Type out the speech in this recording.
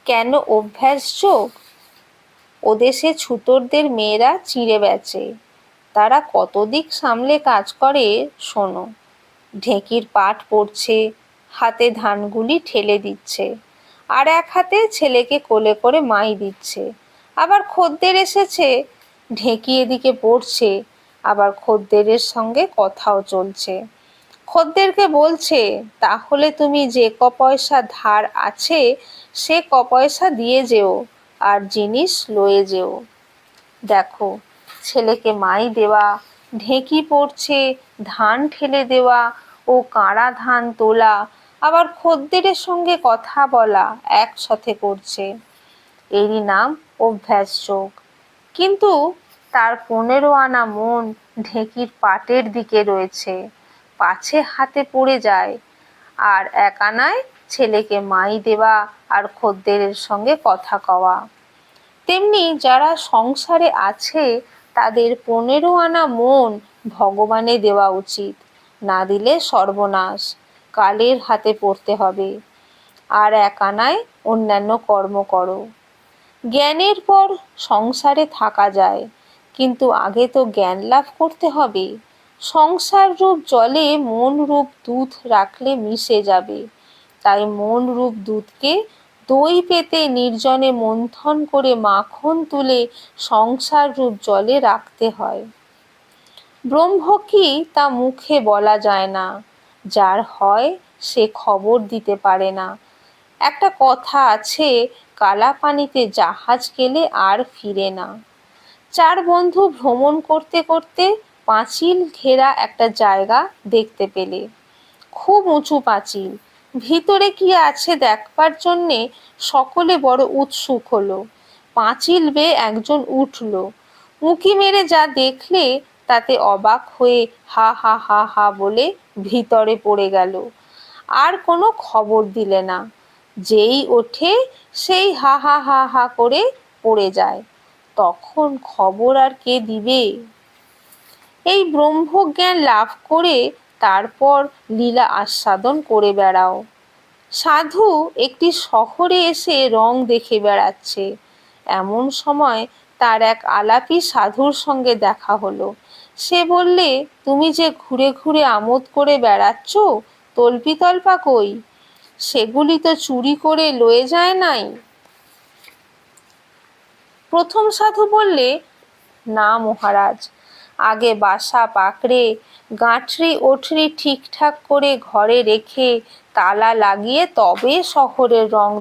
কেন অভ্যাস যোগ? ওদেশে ছুতোরদের মেয়েরা চিঁড়ে বেচে, তারা কত দিক সামলে কাজ করে শোনো। ঢেঁকির পাট পড়ছে, হাতে ধানগুলি ঠেলে দিচ্ছে, আর এক হাতে ছেলেকে কোলে করে মাই দিচ্ছে। আবার খদ্দের এসেছে, ঢেঁকি এদিকে পড়ছে, আবার খদ্দেরের সঙ্গে কথাও চলছে। খদ্দেরকে বলছে, তাহলে তুমি যে ক পয়সা ধার আছে সে ক পয়সা দিয়ে যেও, আর জিনিস লয়ে যেও। দেখো, ছেলেকে মাই দেওয়া, ঢেঁকি পড়ছে, ধান ঠেলে দেওয়া ও কাঁড়া ধান তোলা, আবার খদ্দেরের সঙ্গে কথা বলা একসাথে করছে। এরই নাম অভ্যাস যোগ। কিন্তু তার 15 আনা মন ঢেঁকির পাটের দিকে রয়েছে, পাছে হাতে পড়ে যায়। আর 1 আনায় ছেলেকে মাই দেওয়া আর খদ্দেরের সঙ্গে কথা কওয়া। তেমনি যারা সংসারে আছে তাদের 15 আনা মন ভগবানে দেওয়া উচিত, না দিলে সর্বনাশ, কালের হাতে পড়তে হবে। আর 1 আনায় অন্যান্য কর্ম করো। জ্ঞানের পর সংসারে থাকা যায়, কিন্তু আগে তো জ্ঞান লাভ করতে হবে। সংসার রূপ জলে মন রূপ দুধ রাখলে মিশে যাবে, তাই মন রূপ দুধকে দই পেতে নির্জনে মন্থন করে মাখন তুলে সংসার রূপ জলে রাখতে হয়। ব্রহ্ম কি তা মুখে বলা যায় না, যার হয় সে খবর দিতে পারে না। একটা কথা আছে, কালা পানিতে জাহাজ গেলে আর ফিরে না। 4 বন্ধু ভ্রমণ করতে করতে পাঁচিল ঘেরা একটা জায়গা দেখতে পেলে। খুব উঁচু পাঁচিল, ভিতরে কি আছে দেখবার জন্যে সকলে বড় উৎসুক হলো। পাঁচিল বেয়ে একজন উঠল, উঁকি মেরে যা দেখলে তাতে অবাক হয়ে হা হা হা হা বলে ভিতরে পড়ে গেল। আর কোনো খবর দিলে না, যেই ওঠে সেই হা হা হা হা করে পড়ে যায়, তখন খবর আর কে দিবে? এই ব্রহ্মজ্ঞান লাভ করে তারপর লীলা আস্বাদন করে বেড়াও। সাধু একটি শহরে এসে রং দেখে বেড়াচ্ছে, এমন সময় তার এক আলাপি সাধুর সঙ্গে দেখা হলো। সে বললে, তুমি যে ঘুরে ঘুরে আমোদ করে বেড়াচ্ছ, তল্পি তল্পা কই? সেগুলি তো চুরি করে লয়ে যায় নাই? প্রথম সাধু বললে, না মহারাজ, আগে বাসা পাকড়ে গাঁঠরি ওঠরি ঠিকঠাক করে ঘরে রেখে তালা লাগিয়ে তবে শহরের রং